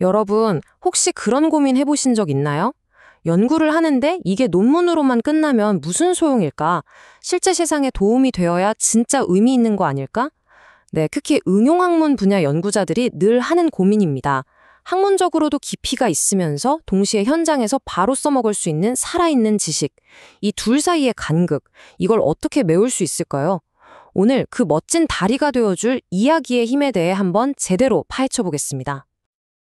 여러분, 혹시 그런 고민 해보신 적 있나요? 연구를 하는데 이게 논문으로만 끝나면 무슨 소용일까? 실제 세상에 도움이 되어야 진짜 의미 있는 거 아닐까? 네, 특히 응용학문 분야 연구자들이 늘 하는 고민입니다. 학문적으로도 깊이가 있으면서 동시에 현장에서 바로 써먹을 수 있는 살아있는 지식. 이 둘 사이의 간극, 이걸 어떻게 메울 수 있을까요? 오늘 그 멋진 다리가 되어줄 이야기의 힘에 대해 한번 제대로 파헤쳐 보겠습니다.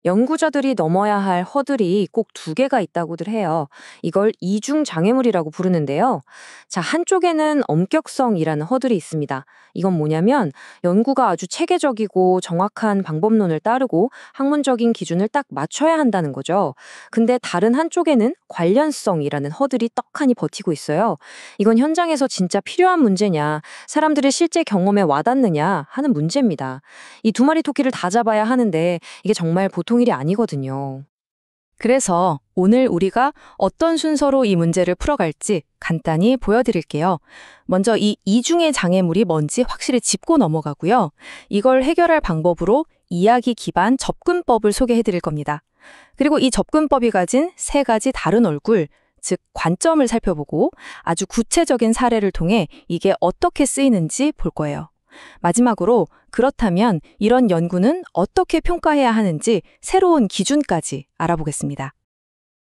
연구자들이 넘어야 할 허들이 꼭 두 개가 있다고들 해요. 이걸 이중 장애물이라고 부르는데요. 자, 한쪽에는 엄격성이라는 허들이 있습니다. 이건 뭐냐면 연구가 아주 체계적이고 정확한 방법론을 따르고 학문적인 기준을 딱 맞춰야 한다는 거죠. 근데 다른 한쪽에는 관련성이라는 허들이 떡하니 버티고 있어요. 이건 현장에서 진짜 필요한 문제냐, 사람들의 실제 경험에 와닿느냐 하는 문제입니다. 이 두 마리 토끼를 다 잡아야 하는데 이게 정말 보통 일이 아니거든요. 그래서 오늘 우리가 어떤 순서로 이 문제를 풀어갈지 간단히 보여드릴게요. 먼저 이 이중의 장애물이 뭔지 확실히 짚고 넘어가고요. 이걸 해결할 방법으로 이야기 기반 접근법을 소개해드릴 겁니다. 그리고 이 접근법이 가진 세 가지 다른 얼굴, 즉 관점을 살펴보고 아주 구체적인 사례를 통해 이게 어떻게 쓰이는지 볼 거예요. 마지막으로 그렇다면 이런 연구는 어떻게 평가해야 하는지 새로운 기준까지 알아보겠습니다.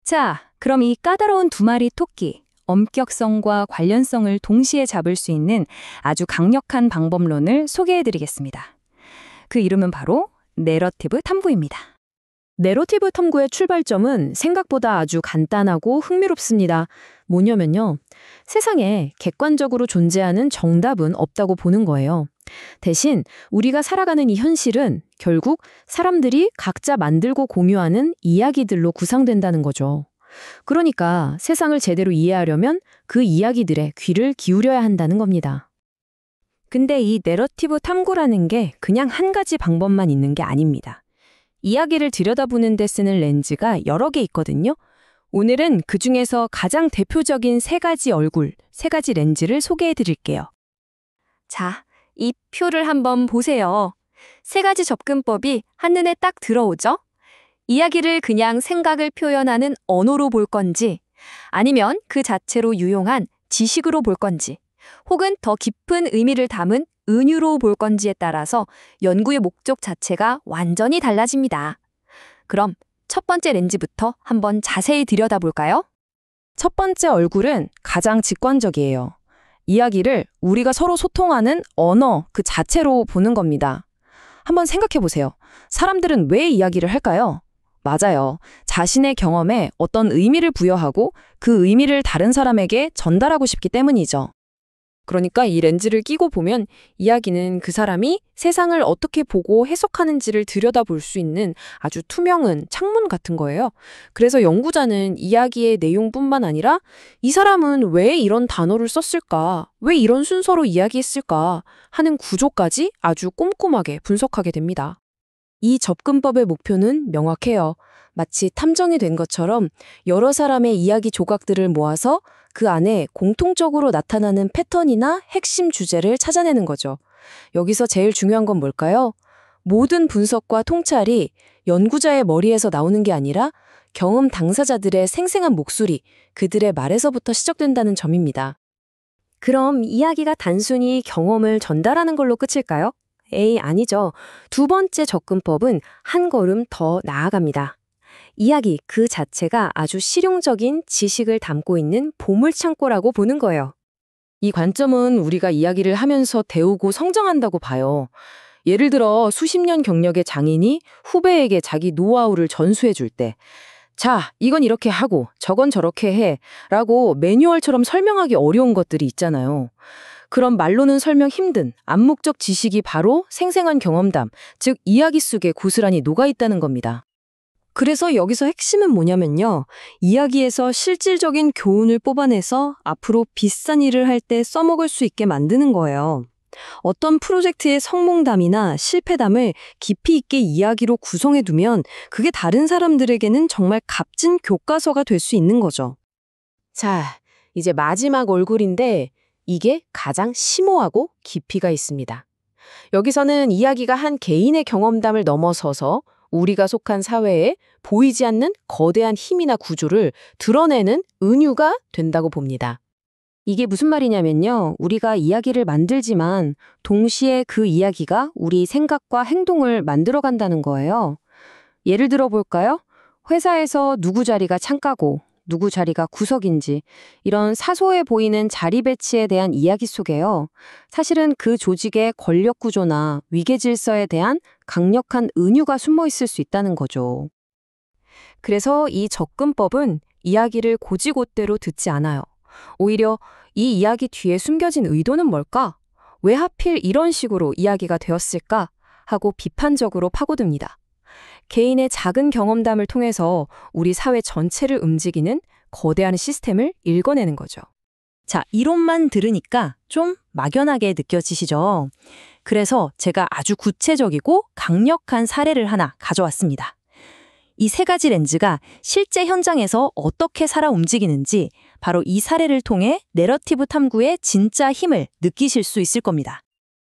자, 그럼 이 까다로운 두 마리 토끼, 엄격성과 관련성을 동시에 잡을 수 있는 아주 강력한 방법론을 소개해드리겠습니다. 그 이름은 바로 내러티브 탐구입니다. 내러티브 탐구의 출발점은 생각보다 아주 간단하고 흥미롭습니다. 뭐냐면요, 세상에 객관적으로 존재하는 정답은 없다고 보는 거예요. 대신 우리가 살아가는 이 현실은 결국 사람들이 각자 만들고 공유하는 이야기들로 구성된다는 거죠. 그러니까 세상을 제대로 이해하려면 그 이야기들에 귀를 기울여야 한다는 겁니다. 근데 이 내러티브 탐구라는 게 그냥 한 가지 방법만 있는 게 아닙니다. 이야기를 들여다보는 데 쓰는 렌즈가 여러 개 있거든요. 오늘은 그중에서 가장 대표적인 세 가지 얼굴, 세 가지 렌즈를 소개해 드릴게요. 자, 이 표를 한번 보세요. 세 가지 접근법이 한눈에 딱 들어오죠? 이야기를 그냥 생각을 표현하는 언어로 볼 건지, 아니면 그 자체로 유용한 지식으로 볼 건지, 혹은 더 깊은 의미를 담은 은유로 볼 건지에 따라서 연구의 목적 자체가 완전히 달라집니다. 그럼 첫 번째 렌즈부터 한번 자세히 들여다볼까요? 첫 번째 얼굴은 가장 직관적이에요. 이야기를 우리가 서로 소통하는 언어 그 자체로 보는 겁니다. 한번 생각해 보세요. 사람들은 왜 이야기를 할까요? 맞아요. 자신의 경험에 어떤 의미를 부여하고 그 의미를 다른 사람에게 전달하고 싶기 때문이죠. 그러니까 이 렌즈를 끼고 보면 이야기는 그 사람이 세상을 어떻게 보고 해석하는지를 들여다볼 수 있는 아주 투명한 창문 같은 거예요. 그래서 연구자는 이야기의 내용뿐만 아니라 이 사람은 왜 이런 단어를 썼을까, 왜 이런 순서로 이야기했을까 하는 구조까지 아주 꼼꼼하게 분석하게 됩니다. 이 접근법의 목표는 명확해요. 마치 탐정이 된 것처럼 여러 사람의 이야기 조각들을 모아서 그 안에 공통적으로 나타나는 패턴이나 핵심 주제를 찾아내는 거죠. 여기서 제일 중요한 건 뭘까요? 모든 분석과 통찰이 연구자의 머리에서 나오는 게 아니라 경험 당사자들의 생생한 목소리, 그들의 말에서부터 시작된다는 점입니다. 그럼 이야기가 단순히 경험을 전달하는 걸로 끝일까요? 에이, 아니죠. 두 번째 접근법은 한 걸음 더 나아갑니다. 이야기 그 자체가 아주 실용적인 지식을 담고 있는 보물창고라고 보는 거예요. 이 관점은 우리가 이야기를 하면서 배우고 성장한다고 봐요. 예를 들어 수십 년 경력의 장인이 후배에게 자기 노하우를 전수해 줄 때, 자, 이건 이렇게 하고 저건 저렇게 해 라고 매뉴얼처럼 설명하기 어려운 것들이 있잖아요. 그런 말로는 설명 힘든 암묵적 지식이 바로 생생한 경험담, 즉 이야기 속에 고스란히 녹아있다는 겁니다. 그래서 여기서 핵심은 뭐냐면요. 이야기에서 실질적인 교훈을 뽑아내서 앞으로 비싼 일을 할 때 써먹을 수 있게 만드는 거예요. 어떤 프로젝트의 성공담이나 실패담을 깊이 있게 이야기로 구성해두면 그게 다른 사람들에게는 정말 값진 교과서가 될 수 있는 거죠. 자, 이제 마지막 얼굴인데 이게 가장 심오하고 깊이가 있습니다. 여기서는 이야기가 한 개인의 경험담을 넘어서서 우리가 속한 사회에 보이지 않는 거대한 힘이나 구조를 드러내는 은유가 된다고 봅니다. 이게 무슨 말이냐면요. 우리가 이야기를 만들지만 동시에 그 이야기가 우리 생각과 행동을 만들어간다는 거예요. 예를 들어 볼까요? 회사에서 누구 자리가 창가고 누구 자리가 구석인지 이런 사소해 보이는 자리 배치에 대한 이야기 속에요. 사실은 그 조직의 권력 구조나 위계 질서에 대한 강력한 은유가 숨어 있을 수 있다는 거죠. 그래서 이 접근법은 이야기를 곧이곧대로 듣지 않아요. 오히려 이 이야기 뒤에 숨겨진 의도는 뭘까? 왜 하필 이런 식으로 이야기가 되었을까? 하고 비판적으로 파고듭니다. 개인의 작은 경험담을 통해서 우리 사회 전체를 움직이는 거대한 시스템을 읽어내는 거죠. 자, 이론만 들으니까 좀 막연하게 느껴지시죠? 그래서 제가 아주 구체적이고 강력한 사례를 하나 가져왔습니다. 이 세 가지 렌즈가 실제 현장에서 어떻게 살아 움직이는지 바로 이 사례를 통해 내러티브 탐구의 진짜 힘을 느끼실 수 있을 겁니다.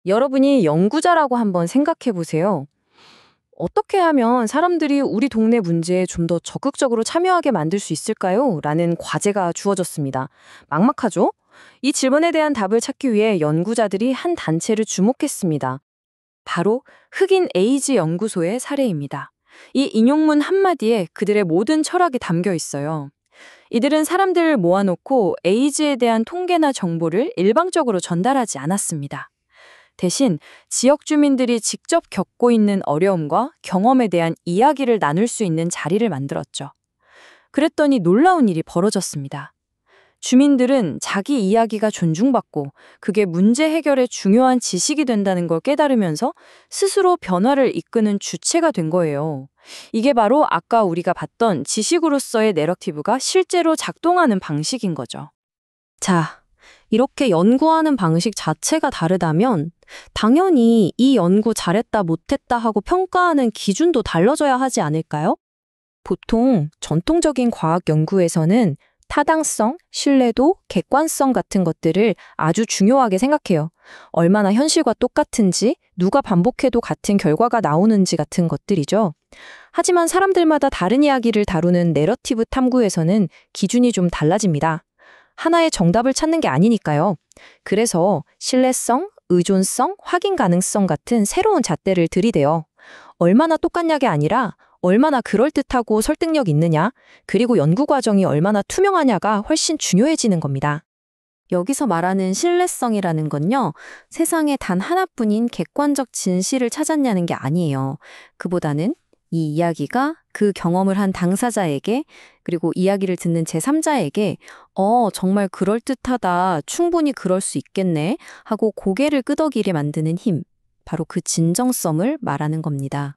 여러분이 연구자라고 한번 생각해 보세요. 어떻게 하면 사람들이 우리 동네 문제에 좀 더 적극적으로 참여하게 만들 수 있을까요? 라는 과제가 주어졌습니다. 막막하죠? 이 질문에 대한 답을 찾기 위해 연구자들이 한 단체를 주목했습니다. 바로 흑인 에이즈 연구소의 사례입니다. 이 인용문 한마디에 그들의 모든 철학이 담겨 있어요. 이들은 사람들을 모아놓고 에이즈에 대한 통계나 정보를 일방적으로 전달하지 않았습니다. 대신 지역 주민들이 직접 겪고 있는 어려움과 경험에 대한 이야기를 나눌 수 있는 자리를 만들었죠. 그랬더니 놀라운 일이 벌어졌습니다. 주민들은 자기 이야기가 존중받고 그게 문제 해결에 중요한 지식이 된다는 걸 깨달으면서 스스로 변화를 이끄는 주체가 된 거예요. 이게 바로 아까 우리가 봤던 지식으로서의 내러티브가 실제로 작동하는 방식인 거죠. 자, 이렇게 연구하는 방식 자체가 다르다면 당연히 이 연구 잘했다 못했다 하고 평가하는 기준도 달라져야 하지 않을까요? 보통 전통적인 과학 연구에서는 타당성, 신뢰도, 객관성 같은 것들을 아주 중요하게 생각해요. 얼마나 현실과 똑같은지, 누가 반복해도 같은 결과가 나오는지 같은 것들이죠. 하지만 사람들마다 다른 이야기를 다루는 내러티브 탐구에서는 기준이 좀 달라집니다. 하나의 정답을 찾는 게 아니니까요. 그래서 신뢰성, 의존성, 확인 가능성 같은 새로운 잣대를 들이대요. 얼마나 똑같냐게 아니라 얼마나 그럴듯하고 설득력 있느냐, 그리고 연구 과정이 얼마나 투명하냐가 훨씬 중요해지는 겁니다. 여기서 말하는 신뢰성이라는 건요, 세상에 단 하나뿐인 객관적 진실을 찾았냐는 게 아니에요. 그보다는 이 이야기가 그 경험을 한 당사자에게 그리고 이야기를 듣는 제3자에게 정말 그럴듯하다, 충분히 그럴 수 있겠네 하고 고개를 끄덕이게 만드는 힘, 바로 그 진정성을 말하는 겁니다.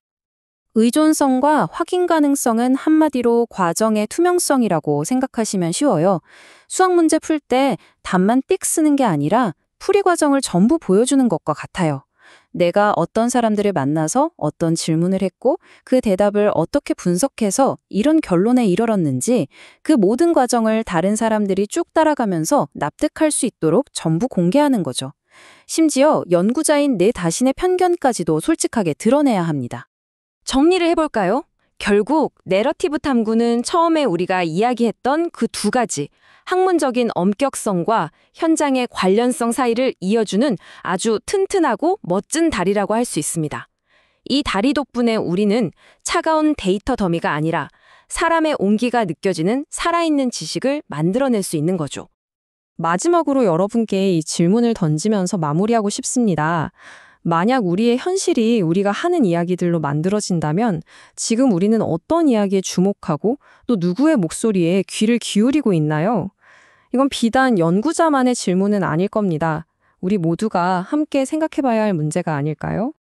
의존성과 확인 가능성은 한마디로 과정의 투명성이라고 생각하시면 쉬워요. 수학 문제 풀 때 답만 띡 쓰는 게 아니라 풀이 과정을 전부 보여주는 것과 같아요. 내가 어떤 사람들을 만나서 어떤 질문을 했고 그 대답을 어떻게 분석해서 이런 결론에 이르렀는지 그 모든 과정을 다른 사람들이 쭉 따라가면서 납득할 수 있도록 전부 공개하는 거죠. 심지어 연구자인 내 자신의 편견까지도 솔직하게 드러내야 합니다. 정리를 해볼까요? 결국 내러티브 탐구는 처음에 우리가 이야기했던 그 두 가지, 학문적인 엄격성과 현장의 관련성 사이를 이어주는 아주 튼튼하고 멋진 다리라고 할 수 있습니다. 이 다리 덕분에 우리는 차가운 데이터 더미가 아니라 사람의 온기가 느껴지는 살아있는 지식을 만들어낼 수 있는 거죠. 마지막으로 여러분께 이 질문을 던지면서 마무리하고 싶습니다. 만약 우리의 현실이 우리가 하는 이야기들로 만들어진다면 지금 우리는 어떤 이야기에 주목하고 또 누구의 목소리에 귀를 기울이고 있나요? 이건 비단 연구자만의 질문은 아닐 겁니다. 우리 모두가 함께 생각해봐야 할 문제가 아닐까요?